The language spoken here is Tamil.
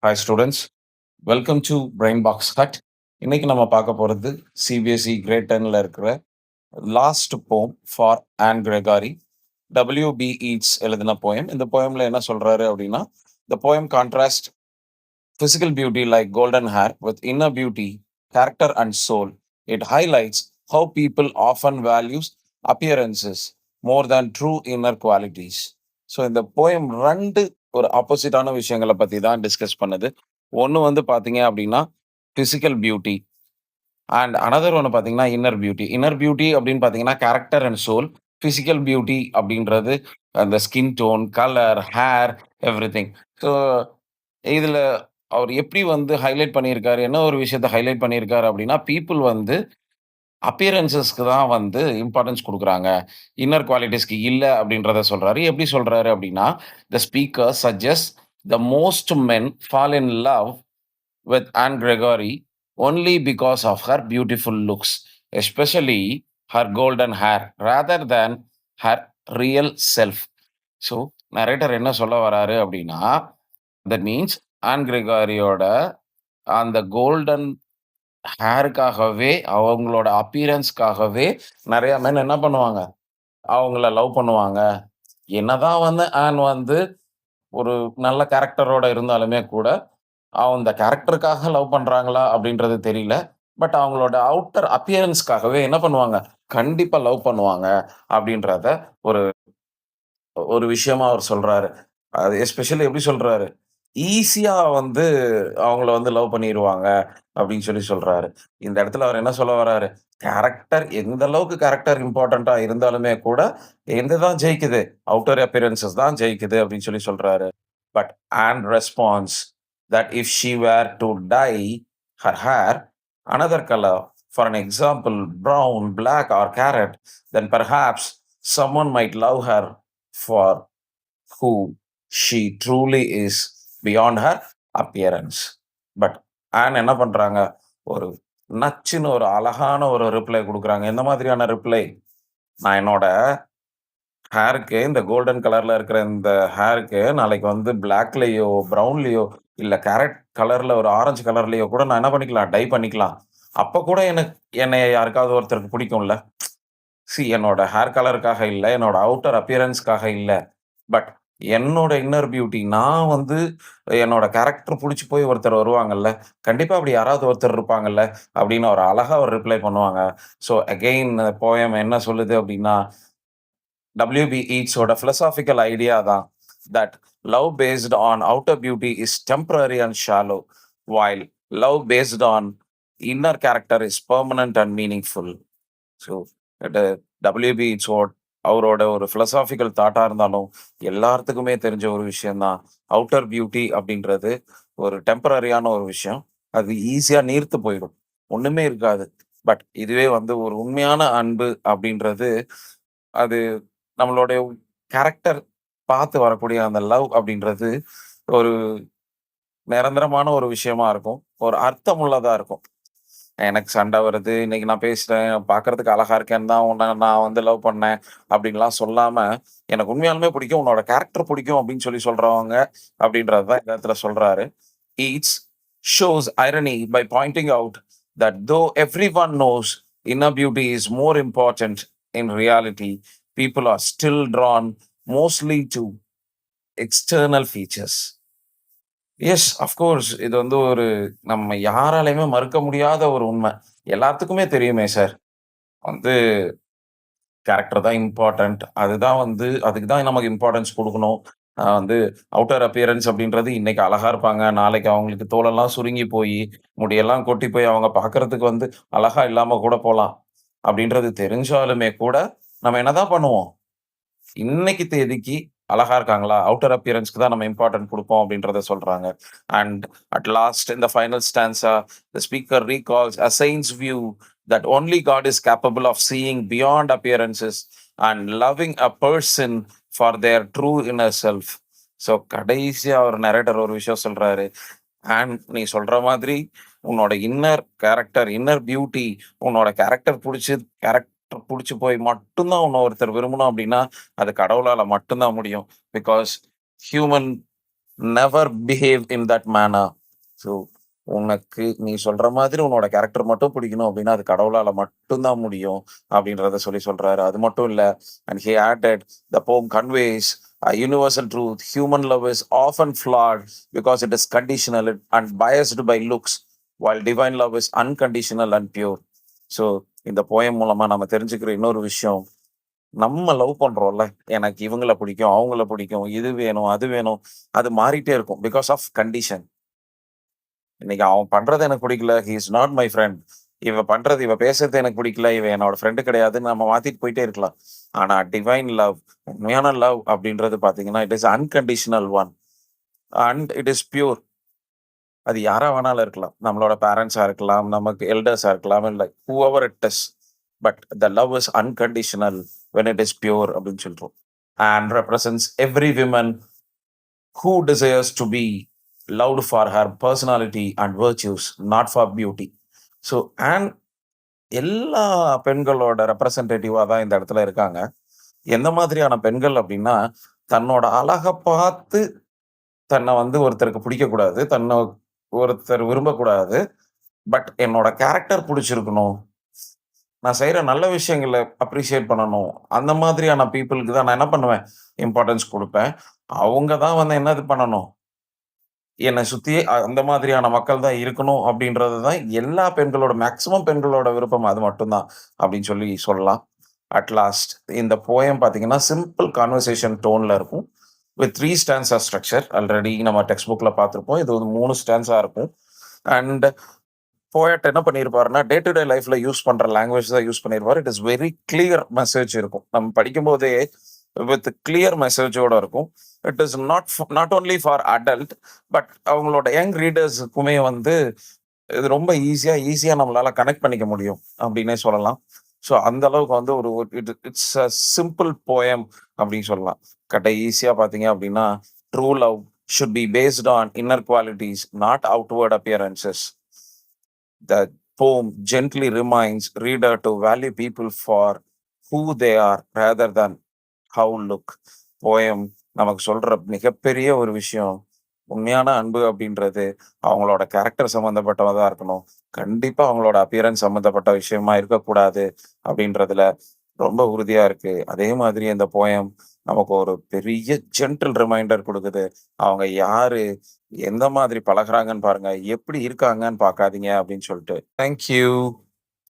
Hi students, welcome to Brain Box Hut. இன்னைக்கு நம்ம பார்க்க போகிறது சிபிஎஸ்இ கிரேட் 10ல இருக்கிற லாஸ்ட் போம் ஃபார் ஆன் கிரெகாரி. டபிள்யூபி ஈட்ஸ் எழுதின போயம். இந்த போயம்ல என்ன சொல்றாரு அப்படின்னா, the poem contrasts physical beauty like golden hair with inner beauty, character and soul. It highlights how people often values appearances more than true inner qualities. So இந்த போயம் 2 ஒரு ஆப்போசிட்டான விஷயங்கள பத்தி தான் டிஸ்கஸ் பண்ணுது. ஒண்ணு வந்து பார்த்தீங்க அப்படின்னா, பிசிக்கல் பியூட்டி அண்ட் அனதர் ஒண்ணு பார்த்தீங்கன்னா, இன்னர் பியூட்டி. இன்னர் பியூட்டி அப்படின்னு பார்த்தீங்கன்னா, character and soul. Physical beauty அப்படின்றது அந்த skin tone, colour, hair, everything. So இதுல அவர் எப்படி வந்து ஹைலைட் பண்ணியிருக்காரு, என்ன ஒரு விஷயத்த ஹைலைட் பண்ணியிருக்காரு அப்படின்னா, பீப்பிள் வந்து அப்பியரன்ஸஸ்க்கு தான் வந்து இம்பார்ட்டன்ஸ் குடுக்குறாங்க. இன்னர் குவாலிட்டீஸ்க்கு இல்ல அப்படின்றத சொல்றாரு. எப்படி சொல்றாரு அப்படின்னா, "the speaker suggests the most men fall in love with Anne Gregory only because of her beautiful looks, especially her golden hair, rather than her real self." So narrator என்ன சொல்ல வராரு அப்படின்னா, தட் மீன்ஸ் ஆன் கிரெகாரியோட அந்த கோல்டன் ஹேருக்காகவே, அவங்களோட அப்பியரன்ஸ்க்காகவே நெறைய மென் என்ன பண்ணுவாங்க, அவங்கள லவ் பண்ணுவாங்க. என்னதான் வந்து ஆன் வந்து ஒரு நல்ல கேரக்டரோட இருந்தாலுமே கூட, அந்த கேரக்டருக்காக லவ் பண்றாங்களா அப்படின்றது தெரியல. பட் அவங்களோட அவுட்டர் அப்பியரன்ஸ்க்காகவே என்ன பண்ணுவாங்க, கண்டிப்பா லவ் பண்ணுவாங்க அப்படின்றத ஒரு ஒரு விஷயமா அவர் சொல்றாரு. அது எஸ்பெஷலி எப்படி சொல்றாரு, ஈஸியா வந்து அவங்கள வந்து லவ் பண்ணிருவாங்க அப்படின்னு சொல்லி சொல்றாரு. இந்த இடத்துல அவர் என்ன சொல்ல வராரு, கேரக்டர் எந்த அளவுக்கு கேரக்டர் இம்பார்ட்டன்ட்டா இருந்தாலுமே கூட, எது தான் ஜெயிக்குது? அவுட்டர் அப்பியரன்ஸஸ் தான் ஜெயிக்குது அப்படின்னு சொல்லி சொல்றாரு. But on response that if she were to dye her hair another colour, for an example brown, black or carrot, then perhaps someone might love her for who she truly is beyond her appearance. But on என்ன பண்றாங்க, ஒரு நச்சுன்னு ஒரு அழகான ஒரு ரிப்ளை குடுக்குறாங்க. எந்த மாதிரியான ரிப்ளை? நான் என்னோட ஹேருக்கு இந்த கோல்டன் கலர்ல இருக்கிற இந்த ஹேருக்கு நாளைக்கு வந்து பிளாக்லயோ, ப்ரவுன்லயோ இல்ல கேரட் கலர்ல ஒரு ஆரஞ்சு கலர்லயோ கூட நான் என்ன பண்ணிக்கலாம், டை பண்ணிக்கலாம். அப்ப கூட என்னைய யாருக்காவது ஒருத்தருக்கு பிடிக்கும்ல. என்னோட ஹேர் கலருக்காக இல்ல, என்னோட அவுட்டர் அப்பியரன்ஸ்க்காக இல்ல. பட் என்னோட இன்னர் பியூட்டி நான் வந்து என்னோட கேரக்டர் புடிச்சு போய் ஒருத்தர் வருவாங்கல்ல, கண்டிப்பா அப்படி யாராவது ஒருத்தர் இருப்பாங்கல்ல, அப்படின்னு ஒரு அழகா ஒரு ரிப்ளை பண்ணுவாங்க. ஸோ அகெயின் போயம் என்ன சொல்லுது அப்படின்னா, WB ஈட்ஸோட பிலோசாபிக்கல் ஐடியா தான். That love based on outer beauty is temporary and shallow, while love based on inner character is permanent and meaningful. So அது WB இட்ஸோட் அவரோட ஒரு பிலோசாபிக்கல் தாட்டா இருந்தாலும், எல்லாத்துக்குமே தெரிஞ்ச ஒரு விஷயம் தான். அவுட்டர் பியூட்டி அப்படின்றது ஒரு டெம்பரரியான ஒரு விஷயம். அது ஈஸியா நீர்த்து போயிடும். ஒண்ணுமே இருக்காது. பட் இதுவே வந்து ஒரு உண்மையான அன்பு அப்படின்றது, அது நம்மளுடைய கேரக்டர் பார்த்து வரக்கூடிய அந்த லவ் அப்படின்றது ஒரு நிரந்தரமான ஒரு விஷயமா இருக்கும். ஒரு அர்த்தமுள்ளதா இருக்கும். எனக்கு சண்டை வருது, இன்னைக்கு நான் பேசுறேன், பார்க்கறதுக்கு அழகா இருக்கேன்னு தான் உன்ன நான் வந்து லவ் பண்ணேன் அப்படின்லாம் சொல்லாம, எனக்கு உண்மையாலுமே பிடிக்கும், உன்னோட கேரக்டர் பிடிக்கும் அப்படின்னு சொல்லி சொல்றவங்க அப்படின்றது தான் இந்த இடத்துல சொல்றாரு. It shows irony by pointing out that though everyone knows inner beauty is more important, in reality people are still drawn mostly to external features. Yes, of course. இது வந்து ஒரு நம்ம யாராலயுமே மறுக்க முடியாத ஒரு உண்மை. எல்லாத்துக்குமே தெரியுமே சார். வந்து கேரக்டர் தான் இம்பார்ட்டன்ட். அதுதான் வந்து அதுக்கு தான் நமக்கு இம்பார்ட்டன்ஸ் குடுக்கணும். வந்து அவுட்டர் அப்பியரன்ஸ் அப்படின்றது இன்னைக்கு அழகா இருப்பாங்க. நாளைக்கு அவங்களுக்கு தோலெல்லாம் சுருங்கி போயி, முடியெல்லாம் கொட்டி போய் அவங்க பார்க்கறதுக்கு வந்து அழகா இல்லாம கூட போலாம். அப்படின்றது தெரிஞ்சாலுமே கூட, நம்ம என்னதான் பண்ணுவோம்? இன்னைக்கு தேதிக்கு அழகா இருக்காங்களா? அவுட்டர் அப்பியரன்ஸ்க்கு தான் நம்ம இம்பார்ட்டன்ட் குடுப்போம் அப்படின்றத சொல்றாங்க. And at last in the final stanza, the speaker recalls a saint's view that only God is capable of seeing beyond appearances and loving a person for their true inner self. So கடைசியா ஒரு நரேட்டர் ஒரு விஷயம் சொல்றாரு. அண்ட் நீ சொல்ற மாதிரி உன்னோட இன்னர் கேரக்டர், இன்னர் பியூட்டி, உன்னோட கேரக்டர் புடிச்சு போய் மட்டும் தான் உன்ன ஒருத்தர் விரும்பணும் அப்படின்னா, அது கடவுளால மட்டும் தான் முடியும். Because human never behave in that manor. So உனக்கு நீ சொல்ற மாதிரி உன்னோட கேரக்டர் மட்டும் பிடிக்கணும் அப்படின்னா அது கடவுளால மட்டும் தான் முடியும் அப்படின்றத சொல்றாரு. அது மட்டும் இல்ல, அண்ட் ஹி ஆடட் த போம் conveys a universal truth. Human love is often flawed because it is conditional and biased by looks, while divine love is unconditional and pure. So இந்த போயம் மூலமா நம்ம தெரிஞ்சுக்கிற இன்னொரு விஷயம், நம்ம லவ் பண்றோம்ல, எனக்கு இவங்கள பிடிக்கும், அவங்கள பிடிக்கும், இது வேணும், அது வேணும். அது மாறிட்டே இருக்கும். Because of condition. இன்னைக்கு அவன் பண்றது எனக்கு பிடிக்கல. He is not my friend. இவ பேசுறது எனக்கு பிடிக்கல. இவ என்னோட ஃப்ரெண்ட் கிடையாதுன்னு நம்ம மாத்திட்டு போயிட்டே இருக்கலாம். ஆனா டிவைன் லவ், உண்மையான லவ் அப்படின்றது பார்த்தீங்கன்னா, it is unconditional one and it is pure. அது யாரா வேணாலும் இருக்கலாம். நம்மளோட பேரண்ட்ஸா இருக்கலாம், நமக்கு எல்டர்ஸா இருக்கலாம், இல்ல whoever it is. But the love is unconditional when it is pure அப்படின்னு சொல்றோம். And represents every women who desires to be loved for her personality and virtues, not for beauty. So and எல்லா பெண்களோட ரெப்ரசன்டேட்டிவா தான் இந்த இடத்துல இருக்காங்க. எந்த மாதிரியான பெண்கள் அப்படின்னா, தன்னோட அழக பார்த்து தன்னை வந்து ஒருத்தருக்கு பிடிக்கக்கூடாது. தன்னை ஒருத்தர் விரும்பக்கூடாது. பட் என்னோட கேரக்டர் பிடிச்சிருக்கணும். நான் செய்ற நல்ல விஷயங்கள அப்ரிஷியேட் பண்ணணும். அந்த மாதிரியான பீப்பிள்க்கு தான் நான் என்ன பண்ணுவேன், இம்பார்ட்டன்ஸ் குடுப்பேன். அவங்க தான் வந்து என்ன இது பண்ணணும், என்னை சுத்தி அந்த மாதிரியான மக்கள் தான் இருக்கணும் அப்படின்றது தான் எல்லா பெண்களோட மேக்ஸிமம் பெண்களோட விருப்பம் அது மட்டும் தான் அப்படின்னு சொல்லலாம். அட் லாஸ்ட் இந்த போயம் பார்த்தீங்கன்னா, சிம்பிள் கான்வர்சேஷன் டோன்ல இருக்கும். With 3 stanza structure. ஆல்ரெடி நம்ம டெக்ஸ்ட் புக்ல பார்த்திருப்போம். இது வந்து 3 ஸ்டான்ஸா இருக்கும். அண்ட் போயட் என்ன பண்ணியிருப்பாருன்னா, டே டு டே லைஃப்ல யூஸ் பண்ற லாங்குவேஜ் தான் யூஸ் பண்ணியிருப்பாரு. It is very clear message இருக்கும். நம்ம படிக்கும்போதே வித் கிளியர் மெசேஜோட இருக்கும். It is not only for adult, but அவங்களோட யங் ரீடர்ஸுக்குமே வந்து இது ரொம்ப ஈஸியா நம்மளால கனெக்ட் பண்ணிக்க முடியும் அப்படின்னே சொல்லலாம். ஸோ அந்த அளவுக்கு வந்து ஒரு இட்ஸ் அ சிம்பிள் போயம் அப்படின்னு சொல்லலாம். ஈஸியா பார்த்தீங்க அப்படின்னா, true love should be based on inner qualities, not outward appearances. The poem gently reminds reader to value people for who they are rather than how look. Poem நமக்கு சொல்ற மிகப்பெரிய ஒரு விஷயம், உண்மையான அன்பு அப்படின்றது அவங்களோட கேரக்டர் சம்மந்தப்பட்டதா இருக்கணும். கண்டிப்பா அவங்களோட அப்பியரன்ஸ் சம்மந்தப்பட்ட விஷயமா இருக்கக்கூடாது அப்படின்றதுல ரொம்ப உறுதியா இருக்கு. அதே மாதிரி இந்த போயம் நமக்கு ஒரு பெரிய ஜென்டில் ரிமைண்டர் குடுக்குது. அவங்க யாரு, எந்த மாதிரி பழகுறாங்கன்னு பாருங்க, எப்படி இருக்காங்கன்னு பார்க்காதீங்க அப்படின்னு சொல்லிட்டு. Thank you.